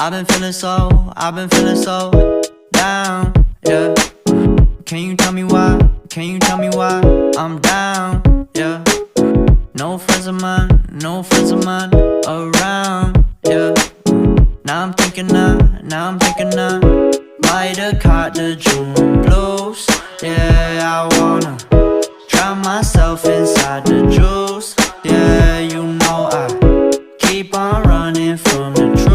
I've been feeling so down, yeah. Can you tell me why? Can you tell me why I'm down, yeah? No friends of mine around, yeah. Now I'm thinking might have caught the June blues, yeah. I wanna drown myself inside the juice, yeah. You know I keep on running from the truth.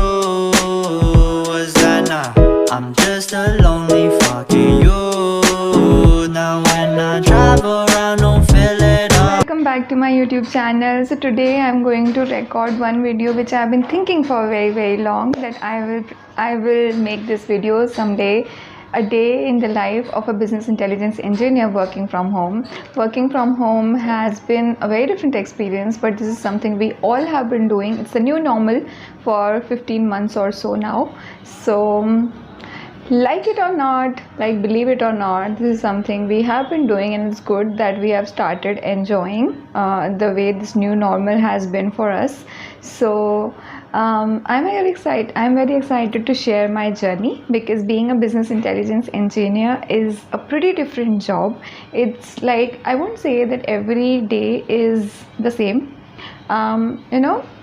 Was that not? I'm just a lonely fucking you. Now when I drive around, don't feel it up. Welcome back to my YouTube channel. So today I'm going to record one video which I've been thinking for very long, that I will make this video someday, a day in the life of a business intelligence engineer working from home. Working from home has been a very different experience, but this is something we all have been doing. It's the new normal for 15 months or so now. So like it or not, like believe it or not, this is something we have been doing, and it's good that we have started enjoying the way this new normal has been for us. So I'm very excited to share my journey, because being a business intelligence engineer is a pretty different job. It's like, I won't say that every day is the same.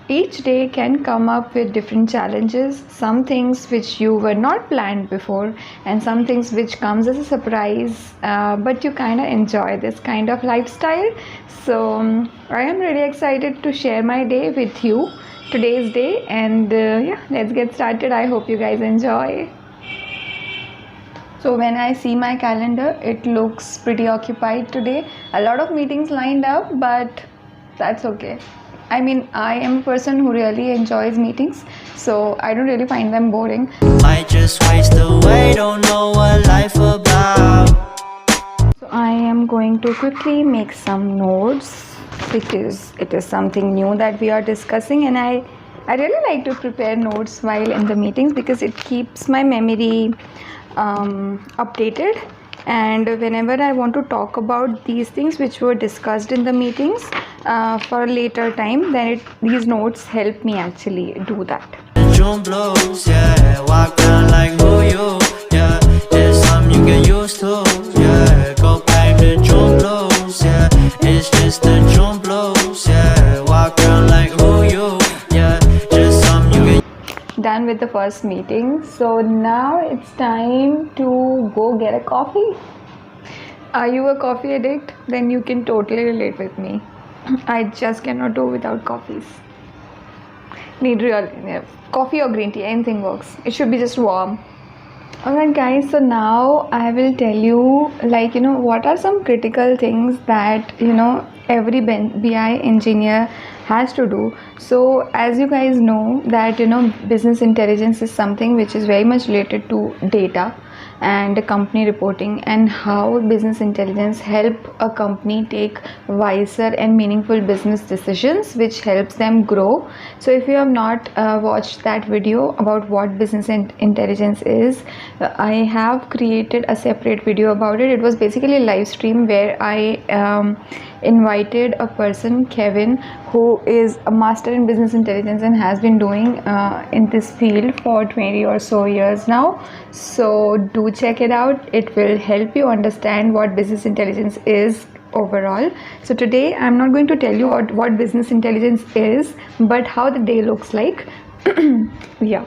Each day can come up with different challenges, some things which you were not planned before, and some things which comes as a surprise, but you kind of enjoy this kind of lifestyle. So I am really excited to share my day with you, today's day, and yeah, let's get started. I hope you guys enjoy. So when I see my calendar, it looks pretty occupied today. A lot of meetings lined up, but that's okay. I mean, I am a person who really enjoys meetings, so I don't really find them boring. Might just waste away, don't know what life about. So I am going to quickly make some notes, because it is something new that we are discussing, and I really like to prepare notes while in the meetings, because it keeps my memory updated. And whenever I want to talk about these things which were discussed in the meetings for a later time, then these notes help me actually do that. June blues, yeah. Walk around like who you, yeah. It's something you get used to, yeah. Go back to June blues, yeah. It's just the June blues, yeah. Walk around like who you, yeah. Just something you get. Done with the first meeting, so now it's time to go get a coffee. Are you a coffee addict? Then you can totally relate with me. I just cannot do without coffees. Need real coffee or green tea, anything works. It should be just warm. Alright guys, so now I will tell you, like, what are some critical things that every BI engineer has to do. So as you guys know that business intelligence is something which is very much related to data and company reporting, and how business intelligence help a company take wiser and meaningful business decisions, which helps them grow. So if you have not watched that video about what business intelligence is, I have created a separate video about it. It was basically a live stream where I invited a person, Kevin, who is a master in business intelligence and has been doing in this field for 20 or so years now. So do check it out. It will help you understand what business intelligence is overall. So today I'm not going to tell you what business intelligence is, but how the day looks like. Yeah,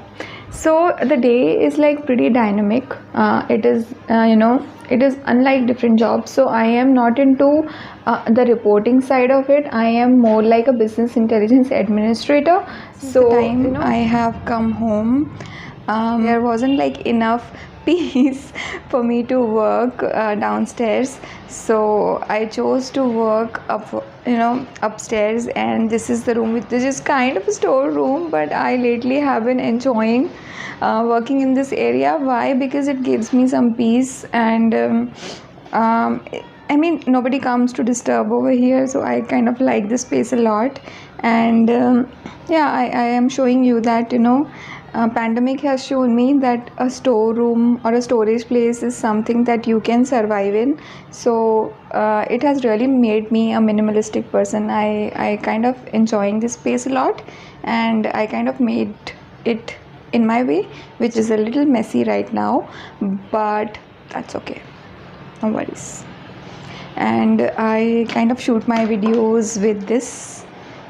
so the day is like pretty dynamic. It is it is unlike different jobs. So I am not into the reporting side of it. I am more like a business intelligence administrator. So I have come home, there wasn't like enough peace for me to work downstairs, so I chose to work upstairs. And this is the room, which is kind of a store room, but I lately have been enjoying working in this area. Why? Because it gives me some peace, and I mean, nobody comes to disturb over here, so I kind of like this space a lot. And yeah, I am showing you that pandemic has shown me that a storeroom or a storage place is something that you can survive in. So it has really made me a minimalistic person. I kind of enjoying this space a lot, and I kind of made it in my way, which is a little messy right now, but that's okay, no worries. And I kind of shoot my videos with this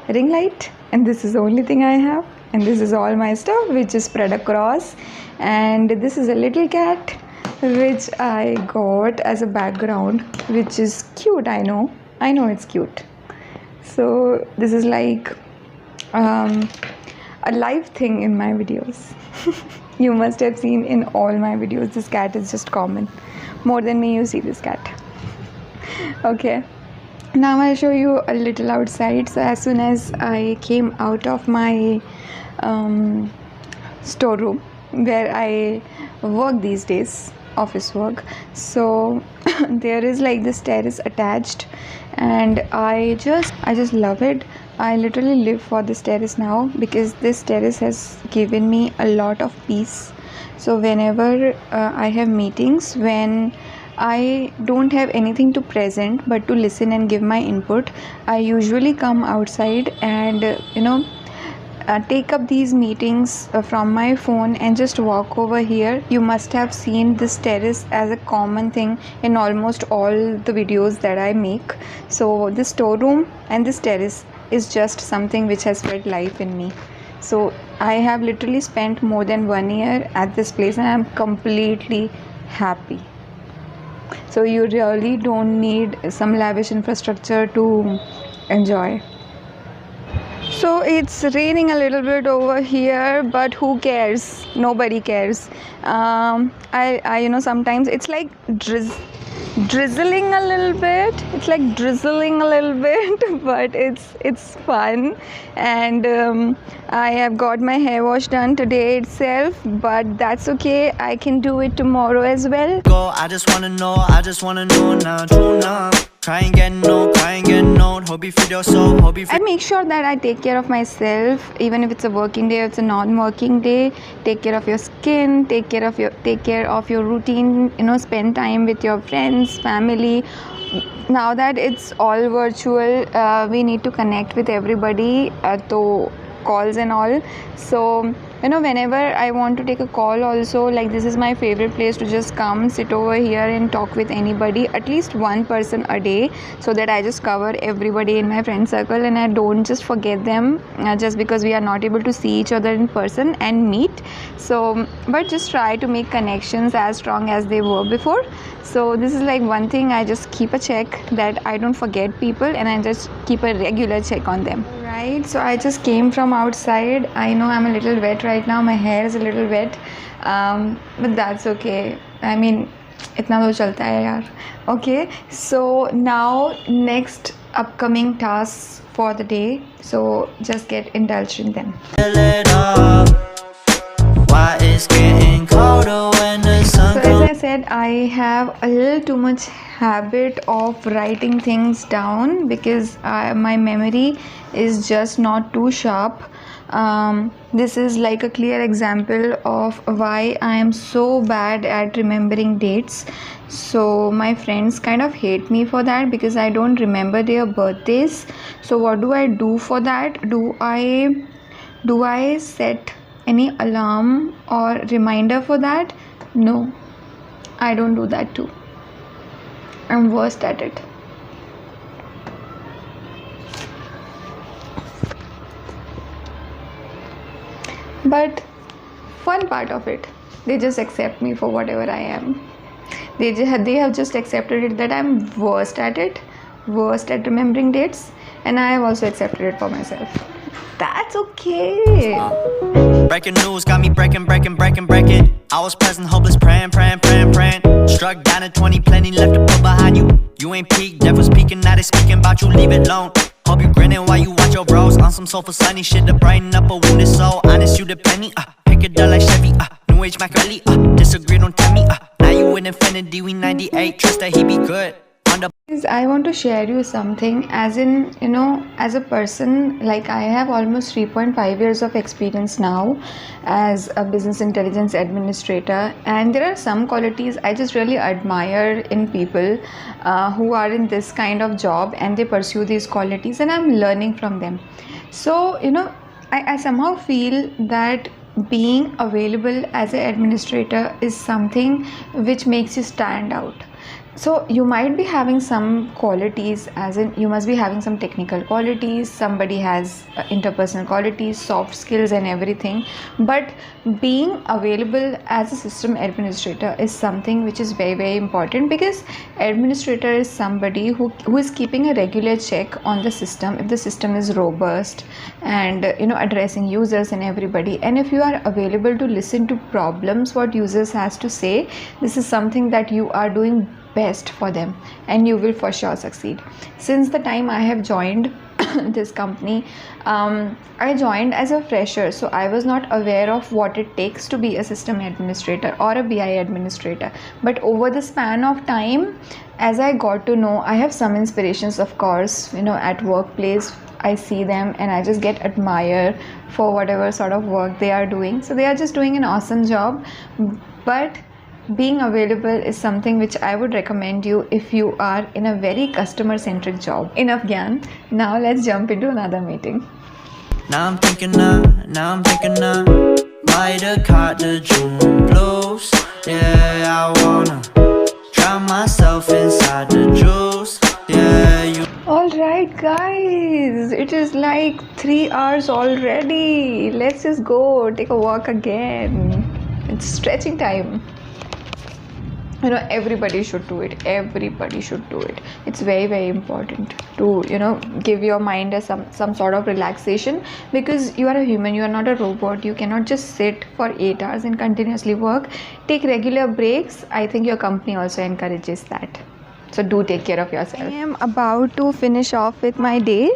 ring light, and this is the only thing I have, and this is all my stuff which is spread across. And this is a little cat which I got as a background, which is cute. I know it's cute. So this is like a live thing in my videos. You must have seen in all my videos, this cat is just common. More than me, you see this cat. Okay, now I'll show you a little outside. So as soon as I came out of my storeroom where I work these days, office work, so there is like this terrace attached, and I just love it. I literally live for this terrace now, because this terrace has given me a lot of peace. So whenever I have meetings, when I don't have anything to present but to listen and give my input, I usually come outside and take up these meetings from my phone and just walk over here. You must have seen this terrace as a common thing in almost all the videos that I make. So this storeroom and this terrace is just something which has felt life in me. So I have literally spent more than 1 year at this place, and I'm completely happy. So you really don't need some lavish infrastructure to enjoy. So it's raining a little bit over here, but who cares? Nobody cares. I sometimes it's like drizzling a little bit. It's like drizzling a little bit, but it's fun. And I have got my hair wash done today itself, but that's okay. I can do it tomorrow as well. I just wanna know now, true now. Cry and get no, hope you feel your soul, hope you feel. I make sure that I take care of myself, even if it's a working day or it's a non-working day. Take care of your skin, take care of your routine, spend time with your friends, family. Now that it's all virtual, we need to connect with everybody through calls and all. So whenever I want to take a call also, like, this is my favorite place to just come sit over here and talk with anybody, at least one person a day, so that I just cover everybody in my friend circle and I don't just forget them just because we are not able to see each other in person and meet. So but just try to make connections as strong as they were before. So this is like one thing, I just keep a check that I don't forget people, and I just keep a regular check on them. Right, so I just came from outside. I know I'm a little wet right now, my hair is a little wet, but that's okay. I mean, itna to chalta hai yaar. Okay, so now next upcoming tasks for the day, so just get indulged in them. Why it's getting colder when the sun comes. So as I said, I have a little too much habit of writing things down, because my memory is just not too sharp. This is like a clear example of why I am so bad at remembering dates. So my friends kind of hate me for that, because I don't remember their birthdays. So what do I do for that? Do I set any alarm or reminder for that? No, I don't do that too. I'm worst at it. But fun part of it, they just accept me for whatever I am. They have just accepted it that I'm worst at it, worst at remembering dates, and I have also accepted it for myself. That's okay. Breaking news got me breaking. I was present, hopeless, praying. Struck down at 20, plenty left to put behind you. You ain't peaked, never speaking, now they speaking about you, leave it alone. Hope you grinning while you watch your bros on some sofa sunny shit to brighten up a wounded soul. Honest, you the penny, pick it up like Chevy, new age Machiavelli, disagree, don't tell me, now you with Infinity, we 98, trust that he be good. I want to share you something, as in, as a person, like, I have almost 3.5 years of experience now as a business intelligence administrator, and there are some qualities I just really admire in people who are in this kind of job, and they pursue these qualities, and I'm learning from them. So I somehow feel that being available as an administrator is something which makes you stand out. So you might be having some qualities, as in you must be having some technical qualities, somebody has interpersonal qualities, soft skills and everything, but being available as a system administrator is something which is very, very important, because administrator is somebody who is keeping a regular check on the system, if the system is robust and addressing users and everybody. And if you are available to listen to problems what users has to say, this is something that you are doing best for them, and you will for sure succeed. Since the time I have joined this company, I joined as a fresher, so I was not aware of what it takes to be a system administrator or a BI administrator. But over the span of time, as I got to know, I have some inspirations, of course, at workplace. I see them and I just get admired for whatever sort of work they are doing. So they are just doing an awesome job. But being available is something which I would recommend you if you are in a very customer centric job. Enough gyan. Now let's jump into another meeting. Now I'm thinking by the card the June blues. Yeah, I wanna drown myself inside the juice. Yeah, you. Alright guys, it is like 3 hours already. Let's just go take a walk again. It's stretching time. Everybody should do it. It's very, very important to give your mind some sort of relaxation, because you are a human, you are not a robot. You cannot just sit for 8 hours and continuously work. Take regular breaks. I think your company also encourages that. So do take care of yourself. I am about to finish off with my day.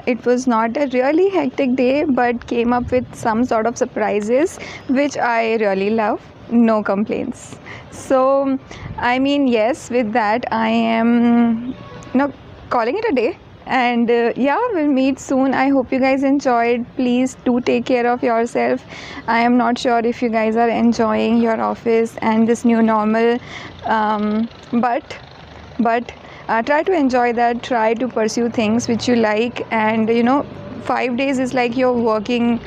It was not a really hectic day, but came up with some sort of surprises which I really love. No complaints. So yes, with that I am calling it a day. And we'll meet soon. I hope you guys enjoyed. Please do take care of yourself. I am not sure if you guys are enjoying your office and this new normal, but try to enjoy that. Try to pursue things which you like, and 5 days is like your working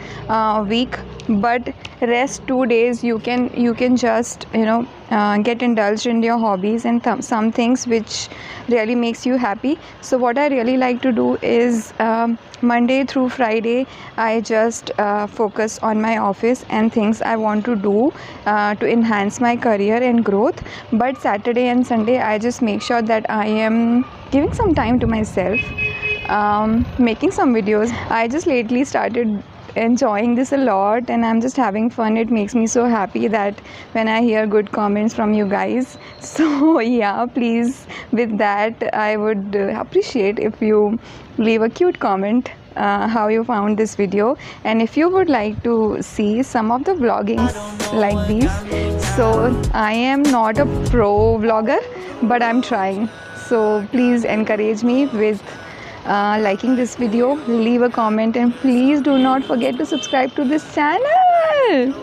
week, but rest 2 days you can just get indulged in your hobbies and some things which really makes you happy. So what I really like to do is Monday through Friday I just focus on my office and things I want to do to enhance my career and growth. But Saturday and Sunday I just make sure that I am giving some time to myself, making some videos. I just lately started enjoying this a lot, and I'm just having fun. It makes me so happy that when I hear good comments from you guys. So please, with that I would appreciate if you leave a cute comment how you found this video, and if you would like to see some of the vloggings like these. So I am not a pro vlogger, but I'm trying. So please encourage me with liking this video, leave a comment, and please do not forget to subscribe to this channel.